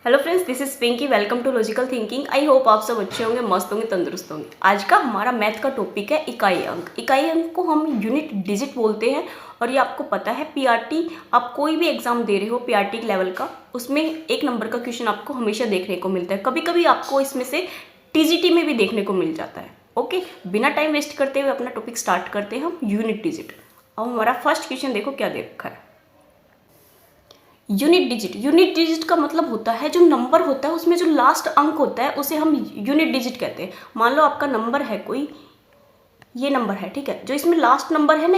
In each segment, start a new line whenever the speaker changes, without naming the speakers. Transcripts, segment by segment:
Hello friends, this is Pinky. Welcome to logical thinking. I hope आप सब अच्छे होंगे, मस्त होंगे, तंदुरुस्त होंगे। आज का हमारा मैथ का टॉपिक है इकाई अंक। इकाई अंक को हम यूनिट डिजिट बोलते हैं और ये आपको पता है पीआरटी, आप कोई भी एग्जाम दे रहे हो पीआरटी लेवल का, उसमें एक नंबर का क्वेश्चन आपको हमेशा देखने को मिलता है। कभी कभी आपको इसमें से टीजीटी में भी देखने को मिल जाता है। ओके, बिना टाइम वेस्ट करते हुए अपना टॉपिक स्टार्ट करते हैं हम यूनिट डिजिट। अब हमारा फर्स्ट क्वेश्चन देखो क्या दे रखा है। Unit digit. यूनिट डिजिट का मतलब होता है जो नंबर होता है उसमें जो लास्ट अंक होता है उसे हम यूनिट डिजिट कहते हैं। मान लो आपका नंबर है कोई, ये नंबर है, ठीक है, जो इसमें लास्ट नंबर है ना,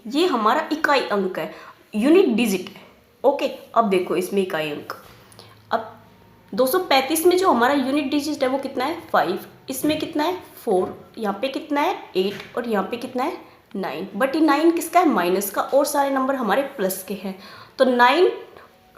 ये हमारा इकाई अंक है, यूनिट डिजिट है। ओके, अब देखो इसमें इकाई अंक। अब 235 में जो हमारा यूनिट डिजिट है वो कितना है 5, इसमें कितना है 4, यहाँ पे कितना है 8 और यहाँ पे कितना है 9। बट ये 9 किसका है, माइनस का, और सारे नंबर हमारे प्लस के हैं। तो 9,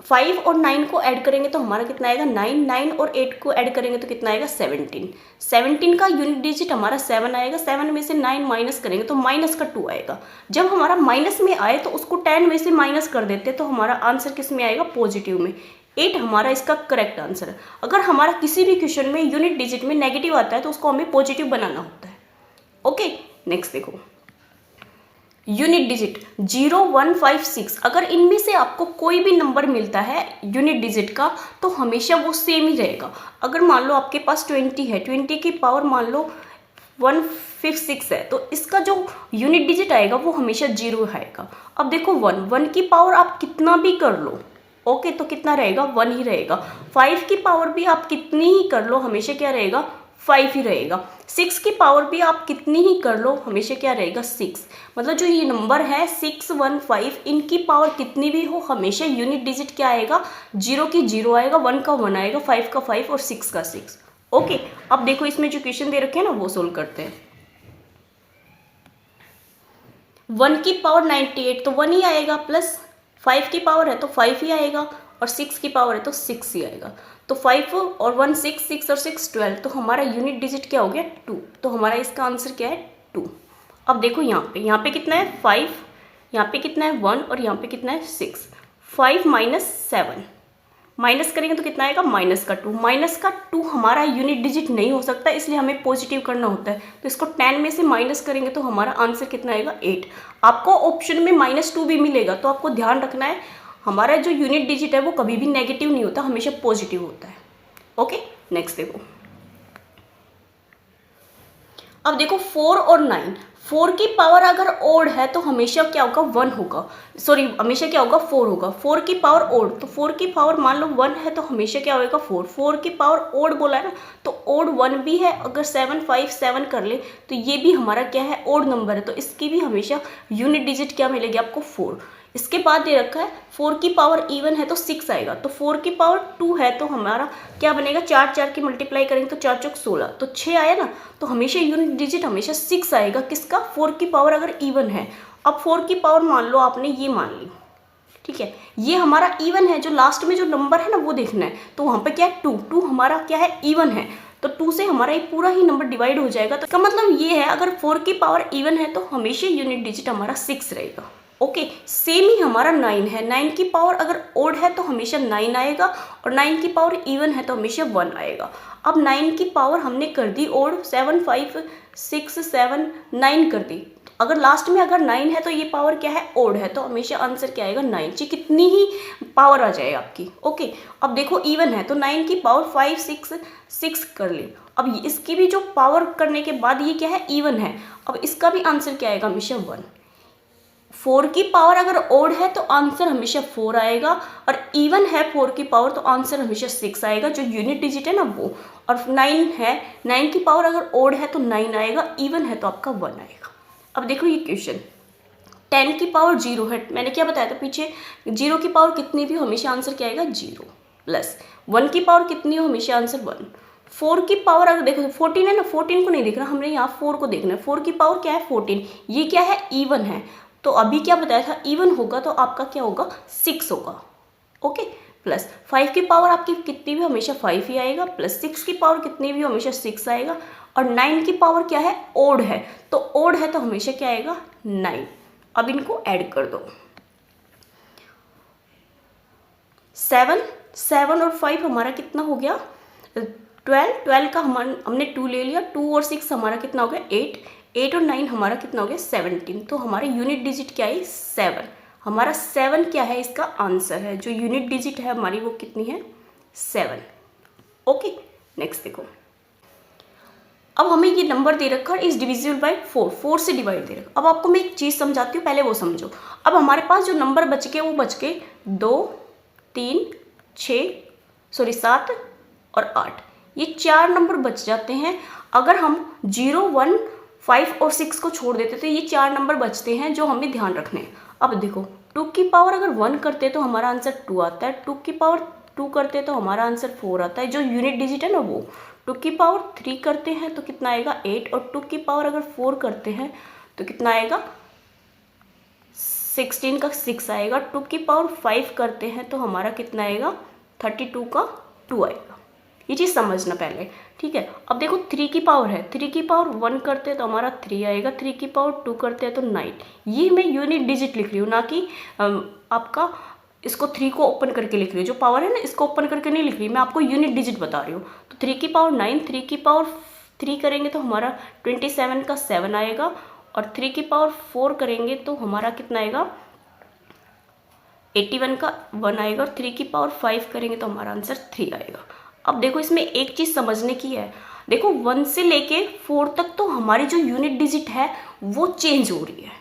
5 और 9 को ऐड करेंगे तो हमारा कितना आएगा 9, 9 और 8 को ऐड करेंगे तो कितना आएगा 17। 17 का यूनिट डिजिट हमारा 7 आएगा। 7 में से 9 माइनस करेंगे तो माइनस का 2 आएगा। जब हमारा माइनस में आए तो उसको 10 में से माइनस कर देते हैं तो हमारा आंसर किस में आएगा, पॉजिटिव में। 8 हमारा इसका करेक्ट आंसर है। अगर हमारा किसी भी क्वेश्चन में यूनिट डिजिट में नेगेटिव आता है तो उसको हमें पॉजिटिव बनाना होता है। ओके, नेक्स्ट देखो यूनिट डिजिट 0, 1, 5, 6। अगर इनमें से आपको कोई भी नंबर मिलता है यूनिट डिजिट का तो हमेशा वो सेम ही रहेगा। अगर मान लो आपके पास 20 है, 20 की पावर मान लो 156 है, तो इसका जो यूनिट डिजिट आएगा वो हमेशा 0 आएगा। अब देखो 1 की पावर आप कितना भी कर लो, ओके, तो कितना रहेगा 1 ही रहेगा। 5 की पावर भी आप कितनी ही कर लो हमेशा क्या रहेगा 5 ही रहेगा। 6 की पावर भी आप कितनी ही कर लो हमेशा क्या रहेगा 6। मतलब जो ये नंबर है 6, 1, 5, इनकी पावर कितनी भी हो हमेशा यूनिट डिजिट क्या आएगा, 0 की 0 आएगा, 1 का 1 आएगा, 5 का 5 और 6 का 6। ओके, अब देखो इसमें जो क्वेश्चन दे रखे हैं ना वो सोल्व करते हैं। 1 की पावर 98 तो 1 ही आएगा, प्लस 5 की पावर है तो 5 ही आएगा, और 6 की पावर है तो 6 ही आएगा। तो 5 और 1 6, 6 और 6 12, तो हमारा यूनिट डिजिट क्या हो गया 2। तो हमारा इसका आंसर क्या है 2। अब देखो यहाँ पे कितना है 5, यहाँ पे कितना है 1 और यहाँ पे कितना है 6। 5 माइनस 7, माइनस करेंगे तो कितना आएगा माइनस का 2। माइनस का 2 हमारा यूनिट डिजिट नहीं हो सकता, इसलिए हमें पॉजिटिव करना होता है। तो इसको 10 में से माइनस करेंगे तो हमारा आंसर कितना आएगा 8। आपको ऑप्शन में -2 भी मिलेगा, तो आपको ध्यान रखना है हमारा जो यूनिट डिजिट है वो कभी भी नेगेटिव नहीं होता, हमेशा पॉजिटिव होता है। ओके, नेक्स्ट देखो। अब देखो 4 और 9, 4 की पावर अगर ओड है तो हमेशा क्या होगा 1 होगा, सॉरी हमेशा क्या होगा 4 होगा। 4 की पावर ओड, तो 4 की पावर मान लो 1 है तो हमेशा क्या होगा 4। 4 की पावर ओड बोला है ना, तो ओड 1 भी है। अगर 7, 5, 7 कर ले तो ये भी हमारा क्या है ओड नंबर है, तो इसकी भी हमेशा यूनिट डिजिट क्या मिलेगी आपको 4। इसके बाद दे रखा है 4 की पावर इवन है तो 6 आएगा। तो 4 की पावर 2 है तो हमारा क्या बनेगा, 4 4 की मल्टीप्लाई करेंगे तो 4 चौक 16, तो 6 आया ना। तो हमेशा यूनिट डिजिट हमेशा 6 आएगा, किसका, 4 की पावर अगर इवन है। अब 4 की पावर मान लो आपने ये मान ली, ठीक है, ये हमारा इवन है, जो लास्ट में जो नंबर है ना वो देखना है। तो वहाँ पे क्या है 2, 2 हमारा क्या है इवन है, तो 2 से हमारा ये पूरा ही नंबर डिवाइड हो जाएगा। तो इसका मतलब ये है अगर 4 की पावर इवन है तो हमेशा यूनिट डिजिट हमारा 6 रहेगा। ओके, सेम ही हमारा 9 है। 9 की पावर अगर ओड है तो हमेशा 9 आएगा, और 9 की पावर इवन है तो हमेशा 1 आएगा। अब 9 की पावर हमने कर दी ओड, 7, 5, 6, 7, 9 कर दी। अगर लास्ट में अगर 9 है तो ये पावर क्या है ओड है, तो हमेशा आंसर क्या आएगा 9। जी कितनी ही पावर आ जाए आपकी। ओके, अब देखो इवन है तो 9 की पावर 5, 6, 6 कर ले। अब इसकी भी जो पावर करने के बाद ये क्या है इवन है, अब इसका भी आंसर क्या आएगा हमेशा 1। 4 की पावर अगर ओड है तो आंसर हमेशा 4 आएगा, और इवन है 4 की पावर तो आंसर हमेशा 6 आएगा, जो यूनिट डिजिट है ना वो। और 9 है, 9 की पावर अगर ओड है तो 9 आएगा, इवन है तो आपका 1 आएगा। अब देखो ये क्वेश्चन 10 की पावर 0 है, मैंने क्या बताया था पीछे, 0 की पावर कितनी भी हो हमेशा आंसर क्या आएगा 0, प्लस 1 की पावर कितनी हो हमेशा आंसर 1। 4 की पावर अगर देखो 14 है ना, 14 को नहीं देखना हमने, यहाँ 4 को देखना है। 4 की पावर क्या है 14, ये क्या है इवन है, तो अभी क्या बताया था इवन होगा तो आपका क्या होगा 6 होगा। ओके, प्लस 5 की पावर आपकी कितनी भी हमेशा 5 ही आएगा, प्लस 6 की पावर कितनी भी हमेशा 6 आएगा, और 9 की पावर क्या है ओड है, तो ओड है तो हमेशा क्या आएगा 9। अब इनको ऐड कर दो, 7 7 और 5 हमारा कितना हो गया 12 का हमने 2 ले लिया, 2 और 6 हमारा कितना हो गया 8 और 9 हमारा कितना हो गया 17। तो हमारे यूनिट डिजिट क्या है 7। हमारा 7 क्या है इसका आंसर है, जो यूनिट डिजिट है हमारी वो कितनी है 7। ओके नेक्स्ट देखो, अब हमें ये नंबर दे रखा है इज डिविजिबल बाय 4 से डिवाइड दे रखा। अब आपको मैं एक चीज़ समझाती हूँ, पहले वो समझो। अब हमारे पास जो नंबर बच गए वो बच गए 2 3 7 और 8, ये 4 नंबर बच जाते हैं। अगर हम 0 1 5 और 6 को छोड़ देते तो ये 4 नंबर बचते हैं जो हमें ध्यान रखने हैं। अब देखो 2 की पावर अगर 1 करते तो हमारा आंसर 2 आता है, 2 की पावर 2 करते तो हमारा आंसर 4 आता है, जो यूनिट डिजिट है ना वो। 2 की पावर 3 करते हैं तो कितना आएगा 8, और 2 की पावर अगर 4 करते हैं तो कितना आएगा 16 का 6 आएगा। 2 की पावर 5 करते हैं तो हमारा कितना आएगा 32 का 2 आएगा। ये चीज़ समझना पहले, ठीक है। अब देखो 3 की पावर है, 3 की पावर 1 करते हैं तो हमारा 3 आएगा, 3 की पावर 2 करते हैं तो 9। ये मैं यूनिट डिजिट लिख रही हूँ, ना कि आपका इसको 3 को ओपन करके लिख रही हूँ। जो पावर है ना इसको ओपन करके नहीं लिख रही, मैं आपको यूनिट डिजिट बता रही हूँ। तो 3 की पावर 9, 3 की पावर 3 करेंगे तो हमारा 27 का 7 आएगा, और 3 की पावर 4 करेंगे तो हमारा कितना आएगा 81 का 1 आएगा, और 3 की पावर 5 करेंगे तो हमारा आंसर 3 आएगा। अब देखो इसमें एक चीज़ समझने की है, देखो 1 से लेके 4 तक तो हमारी जो यूनिट डिजिट है वो चेंज हो रही है।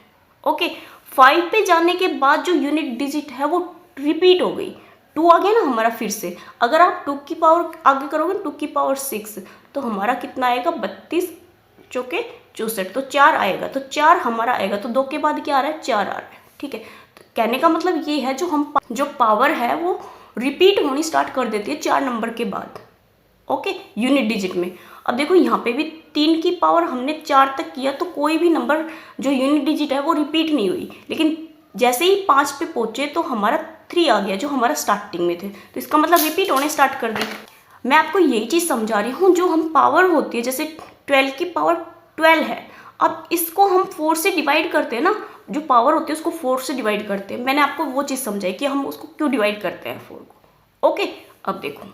ओके 5 पे जाने के बाद जो यूनिट डिजिट है वो रिपीट हो गई, 2 आ गया ना हमारा फिर से। अगर आप 2 की पावर आगे करोगे 2 की पावर 6 तो हमारा कितना आएगा 32 चौके 64, तो 4 आएगा, तो 4 हमारा आएगा। तो 2 के बाद क्या आ रहा है 4 आ रहा है, ठीक है। तो कहने का मतलब ये है जो पावर है वो रिपीट होनी स्टार्ट कर देती है 4 नंबर के बाद, ओके यूनिट डिजिट में। अब देखो यहाँ पे भी 3 की पावर हमने 4 तक किया तो कोई भी नंबर जो यूनिट डिजिट है वो रिपीट नहीं हुई, लेकिन जैसे ही 5 पे पहुंचे तो हमारा 3 आ गया जो हमारा स्टार्टिंग में थे, तो इसका मतलब रिपीट होने स्टार्ट कर दी। मैं आपको यही चीज़ समझा रही हूँ, जो हम पावर होती है जैसे 12 की पावर 12 है, अब इसको हम 4 से डिवाइड करते हैं ना, जो पावर होती है उसको 4 से डिवाइड करते हैं। मैंने आपको वो चीज़ समझाई कि हम उसको क्यों डिवाइड करते हैं 4 को। ओके अब देखो,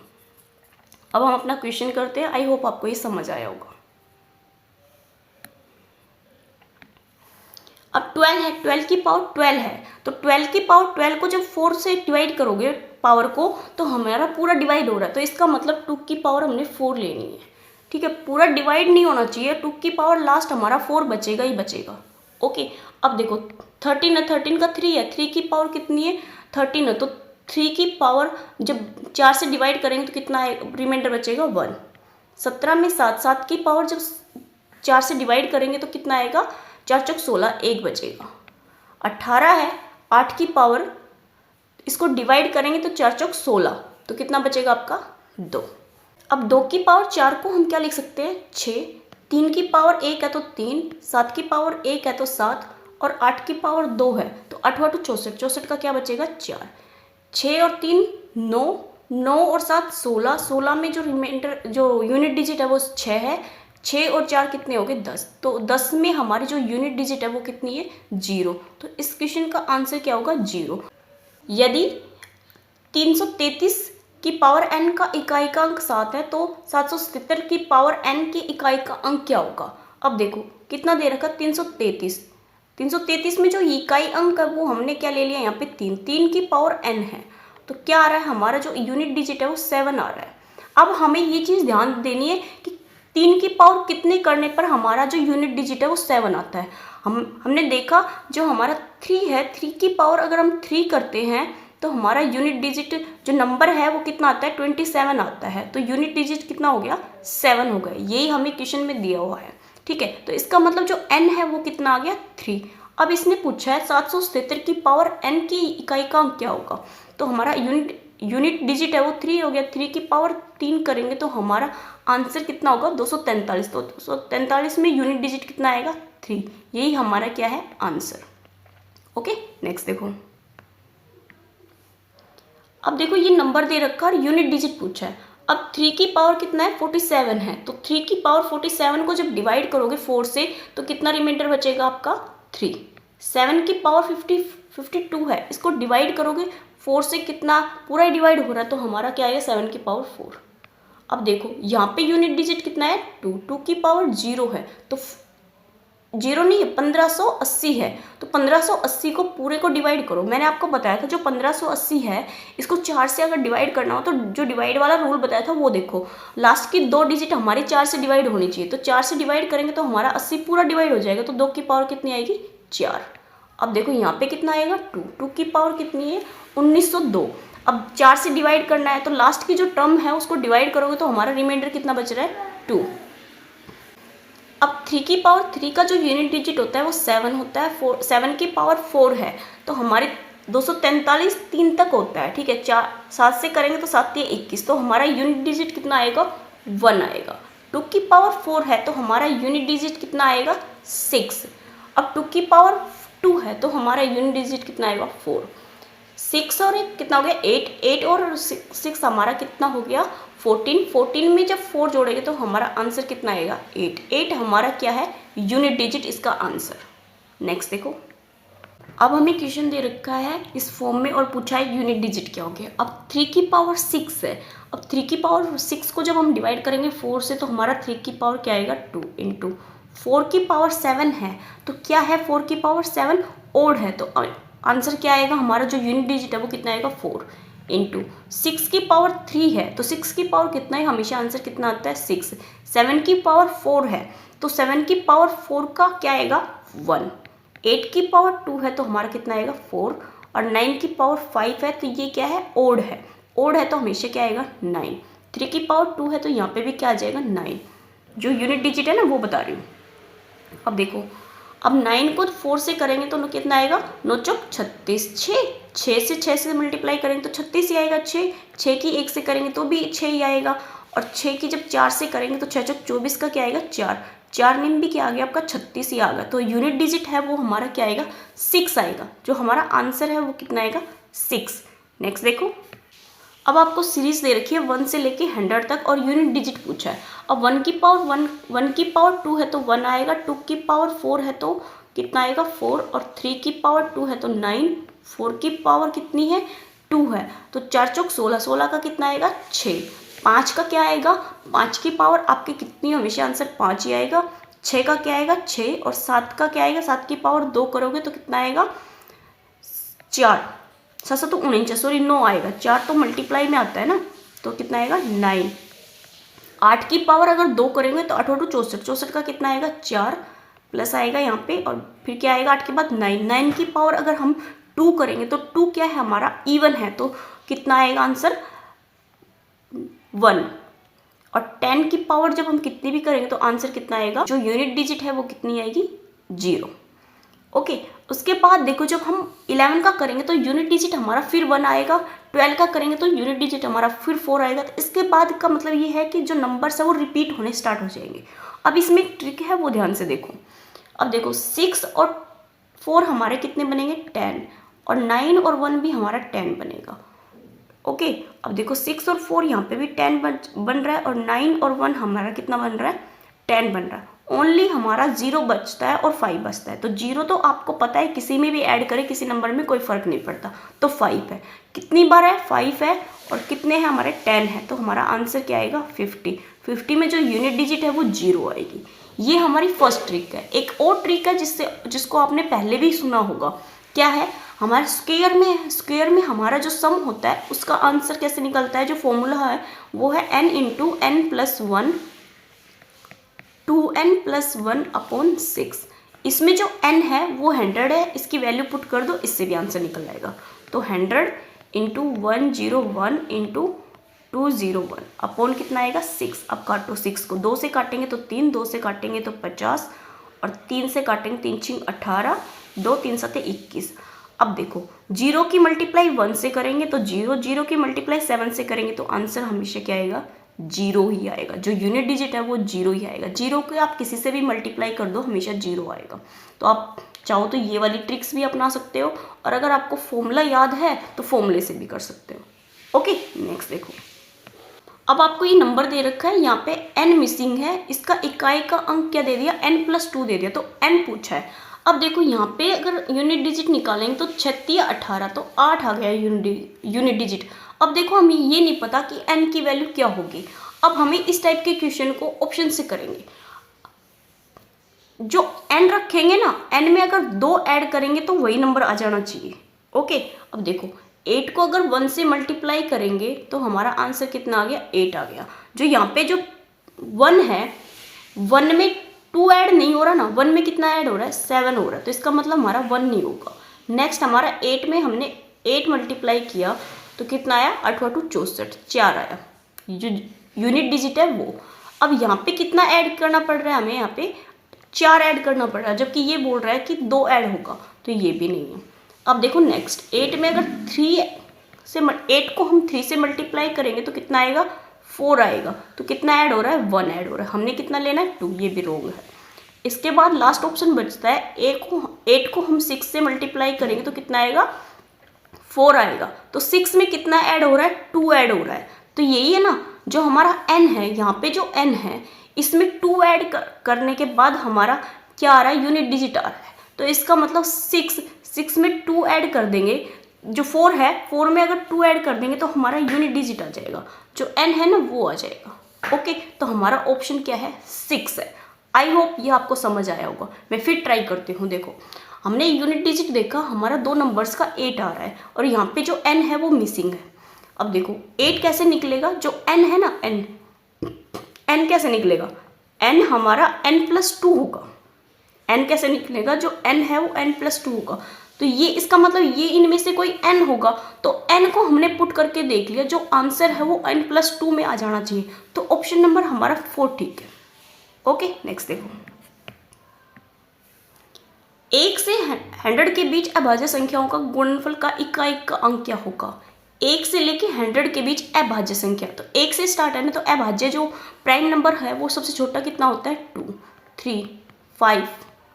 अब हम अपना क्वेश्चन करते हैं। आई होप आपको ये समझ आया होगा। अब 12 है, 12 की पावर 12 है, तो 12 की पावर 12 को जब 4 से डिवाइड करोगे पावर को तो हमारा पूरा डिवाइड हो रहा है, तो इसका मतलब 2 की पावर हमने 4 लेनी है, ठीक है। पूरा डिवाइड नहीं होना चाहिए, 2 की पावर लास्ट हमारा 4 बचेगा ही बचेगा। ओके अब देखो 13 है, 13 का 3 है, 3 की पावर कितनी है 13 है, तो 3 की पावर जब 4 से डिवाइड करेंगे तो कितना रिमाइंडर बचेगा 1। 17 में 7, 7 की पावर जब 4 से डिवाइड करेंगे तो कितना आएगा 4 चौक 16, 1 बचेगा। 18 है, 8 की पावर इसको डिवाइड करेंगे तो 4 चौक 16, तो कितना बचेगा आपका 2। अब 2 की पावर 4 को हम क्या लिख सकते हैं 6, 3 की पावर 1 है तो 3, 7 की पावर 1 है तो 7, और 8 की पावर 2 है तो 8 8 64, 64 का क्या बचेगा 4। 6 और 3 9, 9 और 7 16, 16 में जो रिमाइंडर जो यूनिट डिजिट है वो 6 है, 6 और 4 कितने हो गए 10, तो 10 में हमारी जो यूनिट डिजिट है वो कितनी है 0। तो इस क्वेश्चन का आंसर क्या होगा 0। यदि 333 की पावर n का इकाई का अंक 7 है तो 777 की पावर n की इकाई का अंक क्या होगा। अब देखो कितना दे रखा 333, 333 में जो इकाई अंक है वो हमने क्या ले लिया यहाँ पे 3, 3 की पावर n है, तो क्या आ रहा है हमारा जो यूनिट डिजिट है वो 7 आ रहा है। अब हमें ये चीज़ ध्यान देनी है कि 3 की पावर कितने करने पर हमारा जो यूनिट डिजिट है वो 7 आता है। हमने देखा जो हमारा 3 है, 3 की पावर अगर हम 3 करते हैं तो हमारा यूनिट डिजिट जो नंबर है वो कितना आता है 27 आता है, तो यूनिट डिजिट कितना हो गया 7 हो गया। यही हमें क्वेश्चन में दिया हुआ है, ठीक है। तो इसका मतलब जो n है वो कितना आ गया 3। अब इसने पूछा है 777 की पावर n की इकाई का अंक क्या होगा, तो हमारा यूनिट डिजिट है वो 3 हो गया, 3 की पावर 3 करेंगे तो हमारा आंसर कितना होगा 243, तो 243 में यूनिट डिजिट कितना आएगा 3। यही हमारा क्या है आंसर। ओके नेक्स्ट देखो, अब देखो ये नंबर दे रखा और यूनिट डिजिट पूछा है। अब 3 की पावर कितना है 47 है, तो 3 की पावर 47 को जब डिवाइड करोगे 4 से तो कितना रिमाइंडर बचेगा आपका 3। 7 की पावर 52 है, इसको डिवाइड करोगे 4 से कितना पूरा ही डिवाइड हो रहा है, तो हमारा क्या आएगा 7 की पावर 4। अब देखो यहाँ पे यूनिट डिजिट कितना है 2, 2 की पावर 0 है, तो 0 नहीं है 1580 है, तो 1580 को पूरे को डिवाइड करो। मैंने आपको बताया था जो 1580 है इसको 4 से अगर डिवाइड करना हो तो जो डिवाइड वाला रूल बताया था वो देखो, लास्ट की 2 डिजिट हमारी 4 से डिवाइड होनी चाहिए, तो 4 से डिवाइड करेंगे तो हमारा 80 पूरा डिवाइड हो जाएगा, तो 2 की पावर कितनी आएगी 4। अब देखो यहाँ पे कितना आएगा 2, 2 की पावर कितनी है 1902। अब 4 से डिवाइड करना है तो लास्ट की जो टर्म है उसको डिवाइड करोगे तो हमारा रिमाइंडर कितना बच रहा है 2। अब 3 की पावर 3 का जो यूनिट डिजिट होता है वो 7 होता है, 7 की पावर 4 है, तो हमारे 243 3 तक होता है, ठीक है। 7 से करेंगे तो 7 3 21, तो हमारा यूनिट डिजिट कितना आएगा 1 आएगा। 2 की पावर 4 है तो हमारा यूनिट डिजिट कितना आएगा 6। अब 2 की पावर 2 है तो हमारा यूनिट डिजिट कितना आएगा 4। 6 और 1 कितना हो गया 8, 8 और 6 हमारा कितना हो गया 14, 14 में जब 4 जोड़ेंगे तो हमारा आंसर कितना आएगा 8, 8 हमारा क्या है यूनिट डिजिट इसका आंसर। नेक्स्ट देखो, अब हमें क्वेश्चन दे रखा है इस फॉर्म में और पूछा है यूनिट डिजिट क्या हो गया। अब 3 की पावर 6 है, अब 3 की पावर 6 को जब हम डिवाइड करेंगे 4 से तो हमारा 3 की पावर क्या आएगा 2 इंटू 4 की पावर 7 है, तो क्या है 4 की पावर 7 ओड है, तो आंसर क्या आएगा हमारा जो यूनिट डिजिट है वो कितना आएगा 4 इंटू 6 की पावर 3 है, तो 6 की पावर कितना है हमेशा आंसर कितना आता है 6। 7 की पावर 4 है तो 7 की पावर 4 का क्या आएगा 1। 8 की पावर 2 है तो हमारा कितना आएगा 4, और 9 की पावर 5 है तो ये क्या है ओड है, ओड है तो हमेशा क्या आएगा 9। 3 की पावर 2 है तो यहाँ पे भी क्या आ जाएगा 9, जो यूनिट डिजिट है ना वो बता रही हूँ। अब देखो, अब 9 को 4 से करेंगे तो कितना आएगा 9 चौक 36, 6 से मल्टीप्लाई करेंगे तो 36 ही आएगा। 6 की 1 से करेंगे तो भी 6 ही आएगा, और 6 की जब 4 से करेंगे तो 6 चौक 24 का क्या आएगा 4, 4 निम भी क्या आ गया आपका 36 ही आ गया, तो यूनिट डिजिट है वो हमारा क्या आएगा 6 आएगा, जो हमारा आंसर है वो कितना आएगा 6। नेक्स्ट देखो, अब आपको सीरीज दे रखी है 1 से लेके 100 तक और यूनिट डिजिट पूछा है। अब 1 की पावर 1 की पावर 2 है तो 1 आएगा, 2 की पावर 4 है तो कितना आएगा 4, और 3 की पावर 2 है तो 9, 4 की पावर कितनी है 2 है, तो 4 चौक 16, 16 का कितना आएगा 6, 5 का क्या आएगा 5 की पावर आपकी कितनी हमेशा आंसर 5 ही आएगा। 6 का क्या आएगा 6, और 7 का क्या आएगा 7 की पावर 2 करोगे तो कितना आएगा 4, 7 तो 19, सॉरी 9 आएगा, 4 तो मल्टीप्लाई में आता है ना, तो कितना आएगा 9। 8 की पावर अगर 2 करेंगे तो 8 8 64, 64 का कितना आएगा 4 प्लस आएगा यहाँ पे, और फिर क्या आएगा 8 के बाद 9, 9 की पावर अगर हम 2 करेंगे तो 2 क्या है हमारा इवन है, तो कितना आएगा आंसर 1। और 10 की पावर जब हम कितनी भी करेंगे तो आंसर कितना आएगा, जो यूनिट डिजिट है वो कितनी आएगी 0। ओके, उसके बाद देखो जब हम 11 का करेंगे तो यूनिट डिजिट हमारा फिर 1 आएगा, 12 का करेंगे तो यूनिट डिजिट हमारा फिर 4 आएगा, तो इसके बाद का मतलब ये है कि जो नंबर्स है वो रिपीट होने स्टार्ट हो जाएंगे। अब इसमें एक ट्रिक है वो ध्यान से देखो। अब देखो 6 और 4 हमारे कितने बनेंगे 10, और 9 और 1 भी हमारा 10 बनेगा। ओके, अब देखो 6 और 4 यहाँ पे भी 10 बन रहा है, और 9 और 1 हमारा कितना बन रहा है 10 बन रहा है। ओनली हमारा 0 बचता है और 5 बचता है, तो 0 तो आपको पता है किसी में भी ऐड करें किसी नंबर में कोई फर्क नहीं पड़ता, तो 5 है। कितनी बार है 5 है, और कितने हैं हमारे 10 है, तो हमारा आंसर क्या आएगा 50। 50 में जो यूनिट डिजिट है वो 0 आएगी। ये हमारी फर्स्ट ट्रिक है। एक और ट्रिक है जिसको आपने पहले भी सुना होगा, क्या है हमारे स्क्वायर में हमारा जो सम होता है उसका आंसर कैसे निकलता है, जो फॉर्मूला है वो है n into n plus 1 2n plus 1 upon 6। इसमें जो n है वो 100 है, इसकी वैल्यू पुट कर दो, इससे भी आंसर निकल जाएगा। तो 100 इंटू 101 इंटू 201 अपॉन कितना आएगा 6। अब काटो 6 को 2 से काटेंगे तो 3, 2 से काटेंगे तो 50, और 3 से काटेंगे 3 6 18, 2 3 7 21। अब देखो 0 की मल्टीप्लाई 1 से करेंगे तो 0, 0 की मल्टीप्लाई 7 से करेंगे तो आंसर हमेशा क्या आएगा 0 ही आएगा। जो यूनिट डिजिट है वो 0 ही आएगा। 0 को आप किसी से भी मल्टीप्लाई कर दो हमेशा 0 आएगा। तो आप चाहो तो ये वाली ट्रिक्स भी अपना सकते हो, और अगर आपको फॉर्मूला याद है तो फॉर्मूले से भी कर सकते हो। ओके, नेक्स्ट देखो, अब आपको ये नंबर दे रखा है, यहाँ पे n मिसिंग है, इसका इकाई का अंक क्या दे दिया n प्लस 2 दे दिया, तो n पूछा है। अब देखो यहाँ पे अगर यूनिट डिजिट निकालेंगे तो 36 या 18, तो 8 आ गया यूनिट डिजिट। अब देखो हमें ये नहीं पता कि n की वैल्यू क्या होगी। अब हमें इस टाइप के क्वेश्चन को ऑप्शन से करेंगे। जो n रखेंगे ना, n में अगर 2 ऐड करेंगे तो वही नंबर आ जाना चाहिए। ओके, अब देखो 8 को अगर 1 से मल्टीप्लाई करेंगे तो हमारा आंसर कितना आ गया, 8 आ गया। जो यहाँ पे जो 1 है, 1 में 2 ऐड नहीं हो रहा ना, 1 में कितना ऐड हो रहा है, 7 हो रहा है, तो इसका मतलब हमारा 1 नहीं होगा। नेक्स्ट हमारा 8 में हमने 8 मल्टीप्लाई किया तो कितना आया, 8 8 64, 4 आया। जो यूनिट डिजिट है वो। अब यहाँ पे कितना ऐड करना पड़ रहा है हमें, यहाँ पे 4 ऐड करना पड़ रहा है, जबकि ये बोल रहा है कि 2 ऐड होगा, तो ये भी नहीं है। अब देखो नेक्स्ट 8 में अगर 8 को हम 3 से मल्टीप्लाई करेंगे तो कितना आएगा, 4 आएगा। तो कितना ऐड हो रहा है, 1 ऐड हो रहा है। हमने कितना लेना है, 2, ये भी रॉन्ग है। इसके बाद लास्ट ऑप्शन बचता है 8 को हम 6 से मल्टीप्लाई करेंगे तो कितना आएगा, 4 आएगा। तो 6 में कितना ऐड हो रहा है, 2 ऐड हो रहा है। तो यही है ना, जो हमारा n है, यहाँ पे जो n है इसमें 2 ऐड करने के बाद हमारा क्या आ रहा है, यूनिट डिजिट आ रहा है। तो इसका मतलब 6 में 2 ऐड कर देंगे, जो 4 है 4 में अगर 2 ऐड कर देंगे तो हमारा यूनिट डिजिट आ जाएगा, जो n है ना वो आ जाएगा। ओके, तो हमारा ऑप्शन क्या है, 6 है। आई होप ये आपको समझ आया होगा। मैं फिर ट्राई करती हूँ। देखो हमने यूनिट डिजिट देखा, हमारा 2 नंबर्स का 8 आ रहा है और यहाँ पे जो n है वो मिसिंग है। अब देखो 8 कैसे निकलेगा, जो n है ना, n कैसे निकलेगा, n हमारा n+2 होगा। n कैसे निकलेगा, जो n है वो n+2 होगा। तो ये इसका मतलब ये इनमें से कोई n होगा। तो n को हमने पुट करके देख लिया, जो आंसर है वो n+2 में आ जाना चाहिए। तो ऑप्शन नंबर हमारा 4 ठीक है। ओके, नेक्स्ट देखो, 1 से 100 के बीच अभाज्य संख्याओं का गुणनफल का इकाई का अंक क्या होगा। 1 से लेके 100 के बीच अभाज्य संख्या, तो 1 से स्टार्ट है ना, तो अभाज्य जो प्राइम नंबर है वो सबसे छोटा कितना होता है, 2, 3, 5,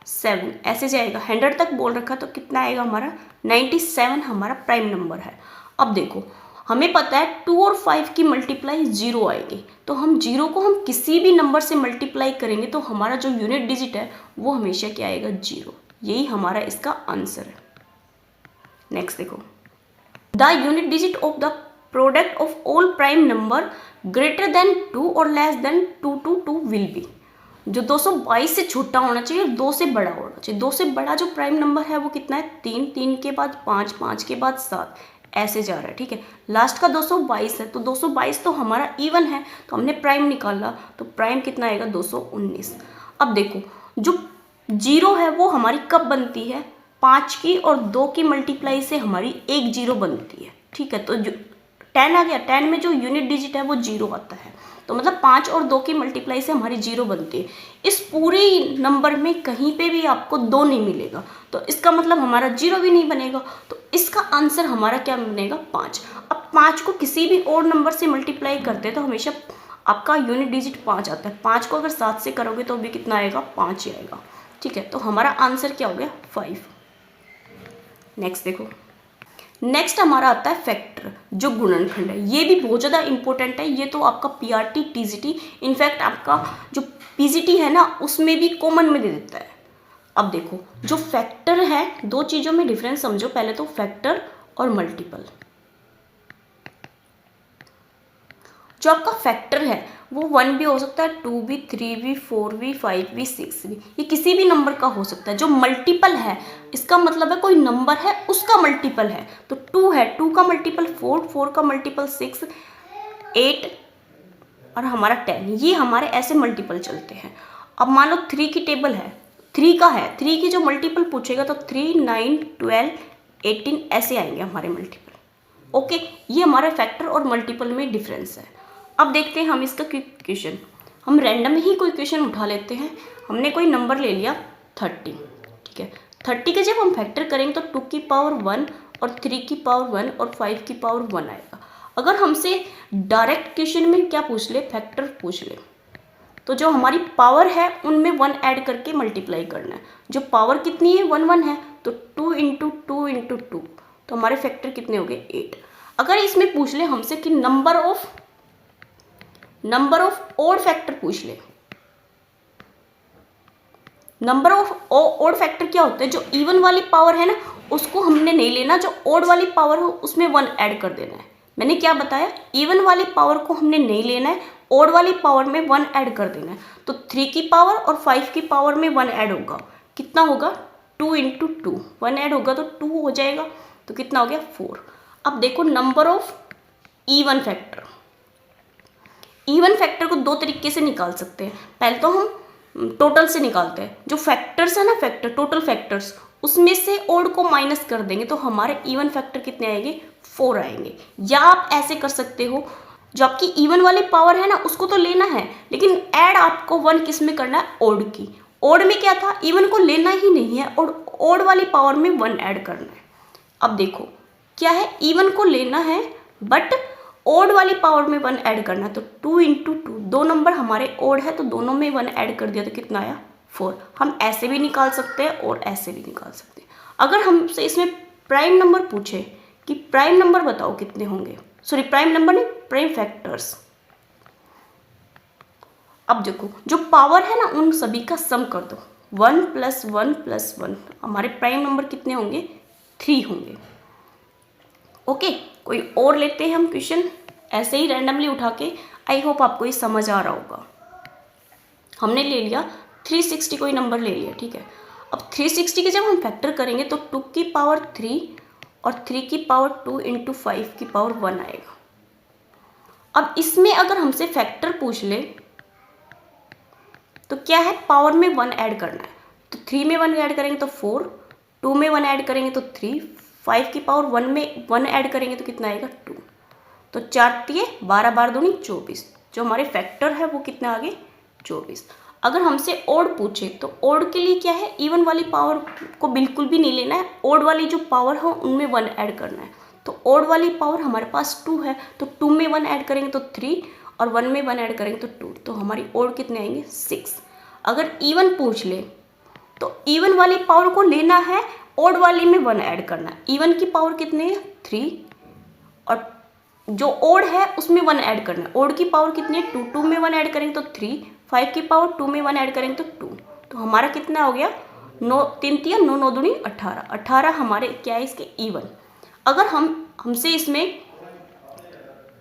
7 ऐसे जाएगा। 100 तक बोल रखा तो कितना आएगा हमारा, 97 हमारा प्राइम नंबर है। अब देखो हमें पता है 2 और 5 की मल्टीप्लाई 0 आएगी, तो हम 0 को हम किसी भी नंबर से मल्टीप्लाई करेंगे तो हमारा जो यूनिट डिजिट है वो हमेशा क्या आएगा, 0। यही हमारा इसका आंसर है। नेक्स्ट देखो, the unit digit of the product of all prime number greater than 2 और less than 2 to 2 will be. जो 222 से छोटा होना चाहिए, 2 से बड़ा होना चाहिए। 2 से बड़ा जो प्राइम नंबर है वो कितना है, 3, 3 के बाद 5, 5 के बाद 7 ऐसे जा रहा है। ठीक है, लास्ट का 222 है, तो 222 तो हमारा इवन है, तो हमने प्राइम निकाला, तो प्राइम कितना आएगा, 219। अब देखो जो 0 है वो हमारी कब बनती है, 5 की और 2 की मल्टीप्लाई से हमारी 1 0 बनती है। ठीक है, तो जो 10 आ गया, 10 में जो यूनिट डिजिट है वो 0 आता है, तो मतलब 5 और 2 की मल्टीप्लाई से हमारी 0 बनती है। इस पूरे नंबर में कहीं पे भी आपको 2 नहीं मिलेगा, तो इसका मतलब हमारा 0 भी नहीं बनेगा। तो इसका आंसर हमारा क्या बनेगा, 5। अब 5 को किसी भी और नंबर से मल्टीप्लाई करते हैं तो हमेशा आपका यूनिट डिजिट 5 आता है। 5 को अगर 7 से करोगे तो भी कितना आएगा, 5 ही आएगा। ठीक है, तो हमारा आंसर क्या हो गया, 5। नेक्स्ट देखो, नेक्स्ट हमारा आता है फैक्टर, जो गुणनखंड है। ये भी बहुत ज़्यादा इंपॉर्टेंट है। ये तो आपका पीआरटी, टीजीटी, इनफैक्ट आपका जो पीजीटी है ना उसमें भी कॉमन में दे देता है। अब देखो जो फैक्टर है, 2 चीज़ों में डिफरेंस समझो। पहले तो फैक्टर और मल्टीपल। जो आपका फैक्टर है वो 1 भी हो सकता है, 2 भी, 3 भी, 4 भी, 5 भी, 6 भी, ये किसी भी नंबर का हो सकता है। जो मल्टीपल है इसका मतलब है कोई नंबर है उसका मल्टीपल है। तो 2 है, 2 का मल्टीपल 4, 4 का मल्टीपल 6, 8 और हमारा 10, ये हमारे ऐसे मल्टीपल चलते हैं। अब मान लो 3 की टेबल है, 3 का है, 3 की जो मल्टीपल पूछेगा तो 3, 9, 12, 18 ऐसे आएंगे हमारे मल्टीपल। ओके, ये हमारे फैक्टर और मल्टीपल में डिफरेंस है। अब देखते हैं हम इसका क्वेश्चन। हम रैंडम ही कोई क्वेश्चन उठा लेते हैं। हमने कोई नंबर ले लिया 30। ठीक है, 30 के जब हम फैक्टर करेंगे तो 2 की पावर 1 और 3 की पावर 1 और 5 की पावर 1 आएगा। अगर हमसे डायरेक्ट क्वेश्चन में क्या पूछ ले, फैक्टर पूछ ले, तो जो हमारी पावर है उनमें 1 ऐड करके मल्टीप्लाई करना है। जो पावर कितनी है, 1 1 है, तो 2 × 2 × 2, तो हमारे फैक्टर कितने हो गए, 8। अगर इसमें पूछ ले हमसे कि नंबर ऑफ ओड फैक्टर पूछ ले, नंबर ऑफ ओड फैक्टर क्या होते हैं, जो इवन वाली पावर है ना उसको हमने नहीं लेना, जो ओड वाली पावर हो उसमें 1 ऐड कर देना है। मैंने क्या बताया, इवन वाली पावर को हमने नहीं लेना है, ओड वाली पावर में 1 ऐड कर देना है। तो 3 की पावर और 5 की पावर में 1 ऐड होगा, कितना होगा 2 इंटू 2, 1 ऐड होगा तो 2 हो जाएगा, तो कितना हो गया 4। अब देखो number of even factor, even factor को दो तरीके से निकाल सकते हैं। पहले तो हम टोटल से निकालते हैं, जो फैक्टर्स है ना फैक्टर, टोटल फैक्टर्स, उसमें से ओड को माइनस कर देंगे तो हमारे इवन फैक्टर कितने आएंगे 4 आएंगे। या आप ऐसे कर सकते हो, जो आपकी इवन वाली पावर है ना उसको तो लेना है, लेकिन ऐड आपको 1 किस में करना है, ओड की। ओड में क्या था, इवन को लेना ही नहीं है और ओड वाली पावर में 1 ऐड करना है। अब देखो क्या है, इवन को लेना है बट ओड वाली पावर में 1 ऐड करना है, तो 2 इंटू 2, दो नंबर हमारे ओड है तो दोनों में 1 ऐड कर दिया तो कितना आया 4। हम ऐसे भी निकाल सकते हैं और ऐसे भी निकाल सकते हैं। अगर हमसे इसमें प्राइम नंबर पूछे कि प्राइम नंबर बताओ कितने होंगे, सॉरी प्राइम नंबर नहीं, प्राइम फैक्टर्स। अब देखो जो पावर है ना उन सभी का सम कर दो, 1 + 1 + 1, हमारे प्राइम नंबर कितने होंगे 3 होंगे। ओके, कोई और लेते हैं हम क्वेश्चन ऐसे ही रैंडमली उठा के। आई होप आपको ये समझ आ रहा होगा। हमने ले लिया 360, कोई नंबर ले लिया, ठीक है। अब 360 के जब हम फैक्टर करेंगे तो 2 की पावर 3 और 3 की पावर 2 इंटू 5 की पावर 1 आएगा। अब इसमें अगर हमसे फैक्टर पूछ ले तो क्या है, पावर में 1 ऐड करना है, तो 3 में 1 ऐड करेंगे तो 4, 2 में 1 ऐड करेंगे तो 3, 5 की पावर 1 में 1 ऐड करेंगे तो कितना आएगा 2। तो 4 तिये 12, 12 दूनी 24, जो हमारे फैक्टर है वो कितना आ गए 24। अगर हमसे ओड पूछे तो ओड के लिए क्या है, इवन वाली पावर को बिल्कुल भी नहीं लेना है, ओड वाली जो पावर हो उनमें 1 ऐड करना है। तो ओड वाली पावर हमारे पास 2 है, तो 2 में 1 ऐड करेंगे तो 3 और 1 में 1 ऐड करेंगे तो 2, तो हमारी ओड कितने आएंगे 6। अगर इवन पूछ ले तो इवन वाली पावर को लेना है, ओड वाली में 1 ऐड करना है। इवन की पावर कितने है 3 और जो ओड है उसमें 1 ऐड करना है। ओड की पावर कितनी है 2, 2 में 1 ऐड करेंगे तो 3, 5 की पावर 2 में 1 ऐड करेंगे तो 2, तो हमारा कितना हो गया 9, 3 तिया 9, 9 दूनी 18, 18 हमारे क्या है इसके इवन। अगर हमसे इसमें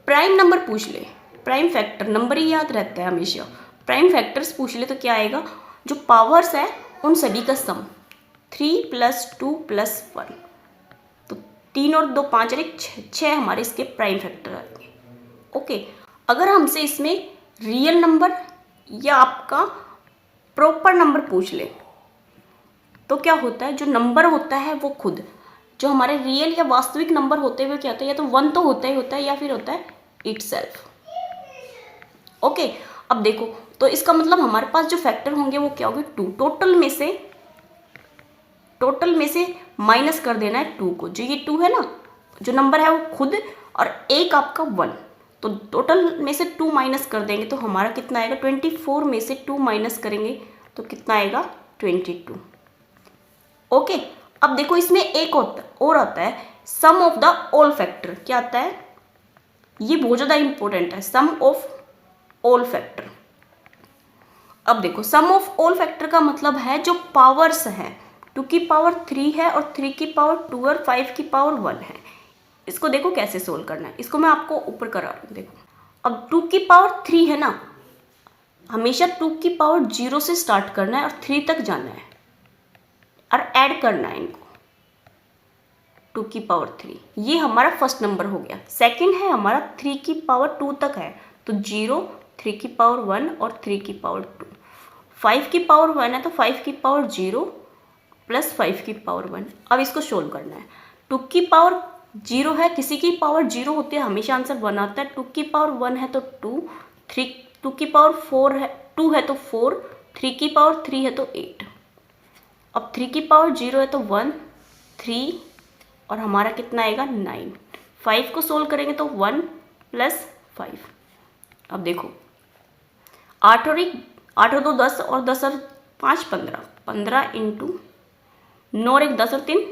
प्राइम नंबर पूछ ले, प्राइम फैक्टर, नंबर ही याद रहता है हमेशा, प्राइम फैक्टर्स पूछ ले तो क्या आएगा, जो पावर्स है उन सभी का सम 3 + 2 + 1, तो 3 और 2 5 और 1 6 हमारे इसके प्राइम फैक्टर आएंगे। ओके, अगर हमसे इसमें रियल नंबर या आपका प्रॉपर नंबर पूछ ले तो क्या होता है, जो नंबर होता है वो खुद, जो हमारे रियल या वास्तविक नंबर होते हुए क्या होता है, या तो 1 तो होता ही होता है या फिर होता है इटसेल्फ। ओके, अब देखो तो इसका मतलब हमारे पास जो फैक्टर होंगे वो क्या होंगे 2, टोटल में से माइनस कर देना है 2 को, जो ये 2 है ना, जो नंबर है वो खुद और एक आपका 1, तो टोटल में से 2 माइनस कर देंगे तो हमारा कितना आएगा 24 में से 2 माइनस करेंगे तो कितना आएगा 22। ओके, अब देखो इसमें एक और आता है सम ऑफ द ऑल फैक्टर। क्या आता है, ये बहुत ज़्यादा इंपॉर्टेंट है, सम ऑफ ऑल फैक्टर। अब देखो सम ऑफ ऑल फैक्टर का मतलब है जो पावर्स हैं, 2 की पावर 3 है और 3 की पावर 2 और 5 की पावर 1 है। इसको देखो कैसे सोल्व करना है, इसको मैं आपको ऊपर करा रही हूँ। देखो अब 2 की पावर 3 है ना, हमेशा 2 की पावर 0 से स्टार्ट करना है और 3 तक जाना है और ऐड करना है इनको, 2 की पावर 3, ये हमारा फर्स्ट नंबर हो गया। सेकंड है हमारा 3 की पावर 2 तक है, तो 0, 3 की पावर 1 और 3 की पावर 2, 5 की पावर 1 है तो 5 की पावर 0 + 5 की पावर 1। अब इसको सोल्व करना है, 2 की पावर 0 है, किसी की पावर 0 होती है हमेशा आंसर 1 आता है, 2 की पावर 1 है तो 2, 2 की पावर 4 है 2 है तो 4, 3 की पावर 3 है तो 8। अब 3 की पावर 0 है तो 1, 3 और हमारा कितना आएगा 9। 5 को सोल्व करेंगे तो 1 + 5। अब देखो 8 और 2 10 और 10 और 5 15, 15 इंटू 9 और 1 10 और 3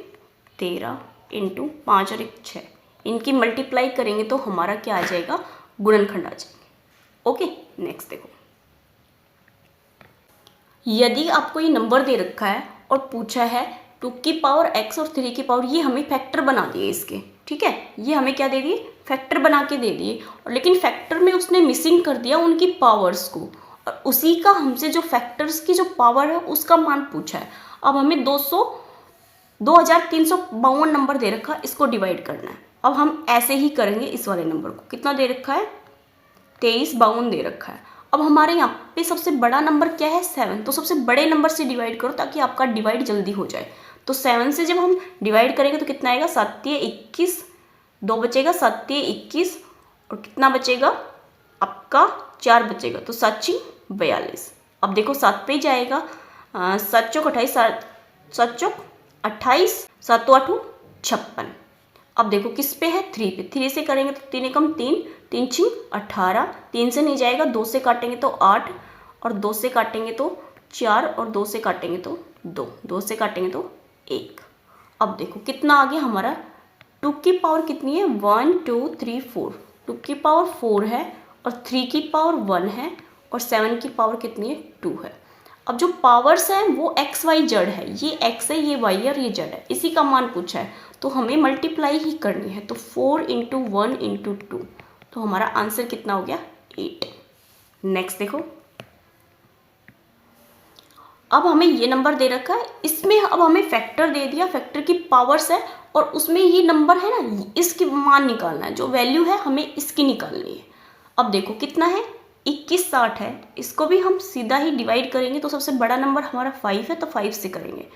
13 इंटू 5 और 1 6, इनकी मल्टीप्लाई करेंगे तो हमारा क्या आ जाएगा गुणनखंड आ जाएंगे। ओके, नेक्स्ट देखो यदि आपको ये नंबर दे रखा है और पूछा है 2 की पावर x और 3 की पावर, ये हमें फैक्टर बना दिए इसके, ठीक है, ये हमें क्या दे दिए, फैक्टर बना के दे दिए, और लेकिन फैक्टर में उसने मिसिंग कर दिया उनकी पावर्स को, और उसी का हमसे जो फैक्टर्स की जो पावर है उसका मान पूछा है। अब हमें 2352 नंबर दे रखा है, इसको डिवाइड करना है। अब हम ऐसे ही करेंगे इस वाले नंबर को, कितना दे रखा है, 2352 दे रखा है। अब हमारे यहाँ पे सबसे बड़ा नंबर क्या है, 7, तो सबसे बड़े नंबर से डिवाइड करो ताकि आपका डिवाइड जल्दी हो जाए। तो 7 से जब हम डिवाइड करेंगे तो कितना आएगा, 7 21, 2 बचेगा, 7 21, और कितना बचेगा आपका, 4 बचेगा, तो 7 42। अब देखो 7 पे ही जाएगा, 7 चौक 28, 7 चौक 28, 7 8 56। अब देखो किस पे है, 3 पे, 3 से करेंगे तो 3 एकम 3, 3 6 18, 3 से नहीं जाएगा, 2 से काटेंगे तो 8, और 2 से काटेंगे तो 4, और 2 से काटेंगे तो 2, 2 से काटेंगे तो 1। अब देखो कितना आ गया हमारा, 2 की पावर कितनी है, 1 2 3 4, 2 की पावर 4 है, और 3 की पावर 1 है, और 7 की पावर कितनी है, 2 है। अब जो पावर्स हैं वो एक्स वाई जेड है, ये एक्स है, ये वाई है, और ये जेड है, इसी का मान पूछा है, तो हमें मल्टीप्लाई ही करनी है। तो 4 × 1 × 2, तो हमारा आंसर कितना हो गया, 8। नेक्स्ट देखो, अब हमें ये नंबर दे रखा है, इसमें अब हमें फैक्टर दे दिया, फैक्टर की पावर्स है, और उसमें ये नंबर है ना, इसकी मान निकालना है, जो वैल्यू है हमें इसकी निकालनी है। अब देखो कितना है, 21 60 है, इसको भी हम सीधा ही डिवाइड करेंगे, तो सबसे बड़ा नंबर हमारा 5 है, तो 5 से करेंगे,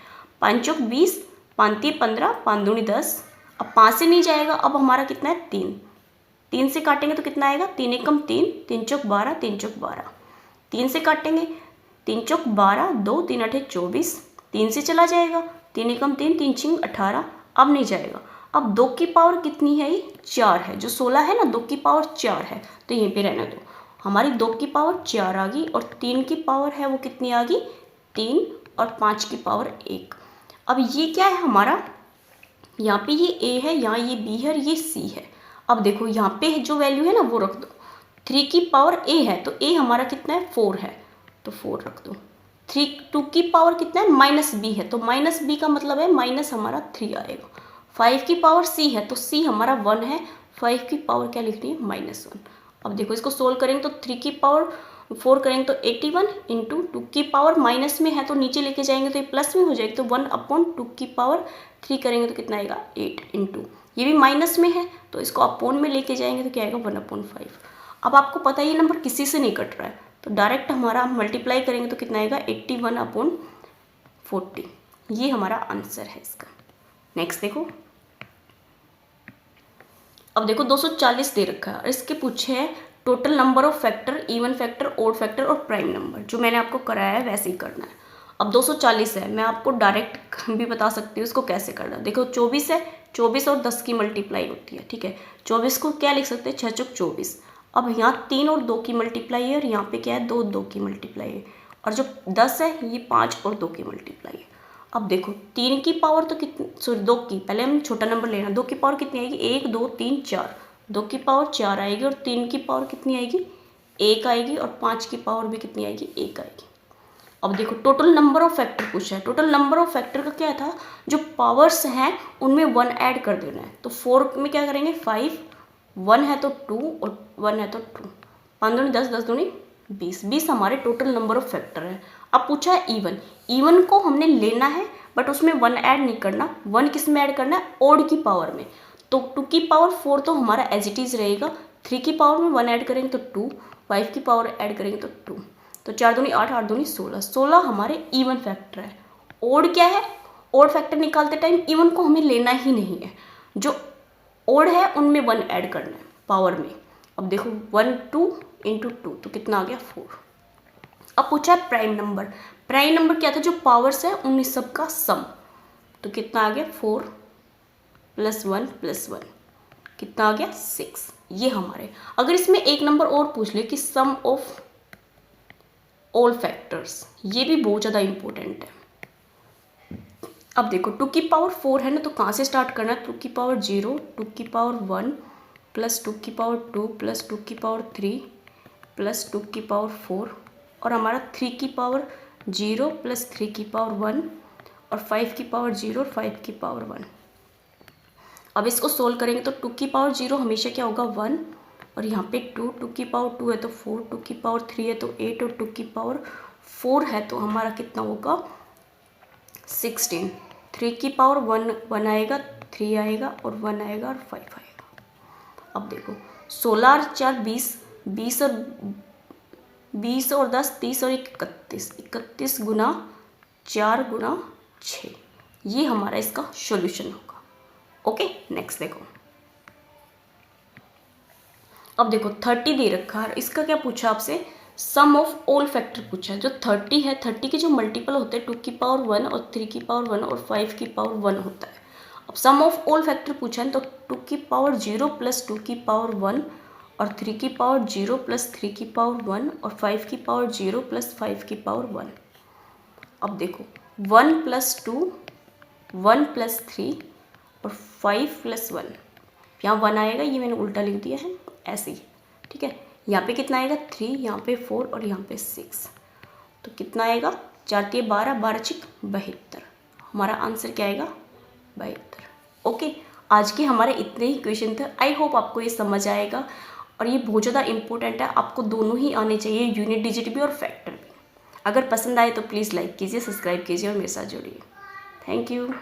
5 चौक 20, 5 3 15, 5 दूनी 10, अब 5 से नहीं जाएगा, अब हमारा कितना है, 3, 3 से काटेंगे तो कितना आएगा, 3 एकम 3, 3 चौक 12, 3 चौक 12, 3 से काटेंगे, 3 चौक 12, 2 3 8 24, 3 से चला जाएगा, 3 एकम 3, 3 6 18, अब नहीं जाएगा। अब 2 की पावर कितनी है, ये 4 है, जो 16 है ना, 2 की पावर 4 है, तो यहीं पे रहने दो, हमारी 2 की पावर 4 आ गई, और 3 की पावर है वो कितनी आ गई, 3, और 5 की पावर 1। अब ये क्या है हमारा, यहाँ पे ये a है, यहाँ ये b है, और ये c है। अब देखो यहाँ पे जो वैल्यू है ना वो रख दो, 3 की पावर a है, तो a हमारा कितना है, 4 है, तो 4 रख दो। 2 की पावर कितना है, -b है, तो -b का मतलब है माइनस हमारा 3 आएगा। 5 की पावर c है, तो c हमारा 1 है, 5 की पावर क्या लिखनी है, -1। अब देखो इसको सोल्व करेंगे तो 3 की पावर 4 करेंगे तो 81, इंटू 2 की पावर माइनस में है तो नीचे लेके जाएंगे तो ये प्लस में हो जाएगी, तो 1/2 की पावर 3 करेंगे तो कितना आएगा, 8, इंटू ये भी माइनस में है तो इसको अपोन में लेके जाएंगे तो क्या आएगा, 1/5। अब आपको पता है ये नंबर किसी से नहीं कट रहा है, तो डायरेक्ट हमारा मल्टीप्लाई करेंगे तो कितना आएगा, 81/40। ये हमारा आंसर है इसका। नेक्स्ट देखो, अब देखो 240 दे रखा है, और इसके पूछे है total number of factor, even factor, odd factor और प्राइम नंबर। जो मैंने आपको कराया है वैसे ही करना है। अब 240 है, मैं आपको डायरेक्ट भी बता सकती हूँ इसको कैसे करना है। देखो 24 है, 24 और 10 की मल्टीप्लाई होती है, ठीक है। 24 को क्या लिख सकते हैं, 6 चौक 24। अब यहाँ 3 और 2 की मल्टीप्लाई है, और यहाँ पे क्या है, 2 2 की मल्टीप्लाई है, और जो 10 है ये 5 और 2 की मल्टीप्लाई है। अब देखो 3 की पावर तो कितनी, सॉरी 2 की, पहले हम छोटा नंबर लेना, 2 की पावर कितनी आएगी, 1 2 3 4, 2 की पावर 4 आएगी, और 3 की पावर कितनी आएगी, 1 आएगी, और 5 की पावर भी कितनी आएगी, 1 आएगी। अब देखो टोटल नंबर ऑफ फैक्टर पूछा है, टोटल नंबर ऑफ फैक्टर का क्या था, जो पावर्स हैं उनमें 1 ऐड कर देना है। तो 4 में क्या करेंगे, 5, 1 है तो 2, और 1 है तो 2, 5 दूनी 10, 10 दूनी 20, 20 हमारे टोटल नंबर ऑफ फैक्टर है। अब पूछा है इवन, इवन को हमने लेना है बट उसमें 1 ऐड नहीं करना। 1 किस में ऐड करना है, ओड की पावर में। तो 2 की पावर 4 तो हमारा एज इट इज़ रहेगा, 3 की पावर में 1 ऐड करेंगे तो 2, 5 की पावर ऐड करेंगे तो 2, तो 4 दूनी 8, 8 दूनी 16, 16 हमारे इवन फैक्टर है। ओड क्या है, ओड फैक्टर निकालते टाइम इवन को हमें लेना ही नहीं है, जो ओड है उनमें 1 ऐड करना है पावर में। अब देखो 1 2 × 2 तो कितना आ गया, 4। अब पूछा है प्राइम नंबर, प्राइम नंबर क्या था, जो पावर्स है उन सब का सम, तो कितना आ गया, 4 + 1 + 1, कितना आ गया, 6। ये हमारे, अगर इसमें एक नंबर और पूछ ले कि सम ऑफ ऑल फैक्टर्स, ये भी बहुत ज़्यादा इंपॉर्टेंट है। अब देखो 2 की पावर 4 है ना, तो कहाँ से स्टार्ट करना है, 2 की पावर 0, 2 की पावर 1 + 2 की पावर 2 + 2 की पावर 3 + 2 की पावर 4, और हमारा 3 की पावर 0 प्लस 3 की पावर 1 और 5 की पावर 0 और 5 की पावर 1। अब इसको सोल्व करेंगे तो 2 की पावर 0 हमेशा क्या होगा 1, और यहाँ पे 2 की पावर 2 है तो 4, 2 की पावर 3 है तो 8 और 2 की पावर 4 है तो हमारा कितना होगा 16। 3 की पावर 1 आएगा, 3 आएगा और 1 आएगा और 5 आएगा। अब देखो 16 और 4 20, 20 और 10 30 और 31, 31 गुना 4 गुना 6, ये हमारा इसका सॉल्यूशन होगा। ओके, नेक्स्ट देखो। अब देखो 30 दे रखा है, इसका क्या पूछा आपसे, सम ऑफ ऑल फैक्टर पूछा है। जो 30 है, 30 के जो मल्टीपल होते हैं 2 की पावर 1 और 3 की पावर 1 और 5 की पावर 1 होता है। अब सम ऑफ ऑल फैक्टर पूछा है तो 2 की पावर 0 प्लस 2 की पावर 1 और 3 की पावर 0 प्लस 3 की पावर 1 और 5 की पावर 0 प्लस 5 की पावर 1। अब देखो 1 प्लस 2, 1 प्लस 3 और 5 प्लस 1, यहाँ 1 आएगा, ये मैंने उल्टा लिख दिया है ऐसे ही, ठीक है। यहाँ पे कितना आएगा 3, यहाँ पे 4 और यहाँ पे 6, तो कितना आएगा 4 3 12, 12 6 72, हमारा आंसर क्या आएगा 72। ओके, आज के हमारे इतने ही क्वेश्चन थे। आई होप आपको ये समझ आएगा और ये बहुत ज़्यादा इंपॉर्टेंट है, आपको दोनों ही आने चाहिए, यूनिट डिजिट भी और फैक्टर भी। अगर पसंद आए तो प्लीज़ लाइक कीजिए, सब्सक्राइब कीजिए और मेरे साथ जुड़िए। Thank you.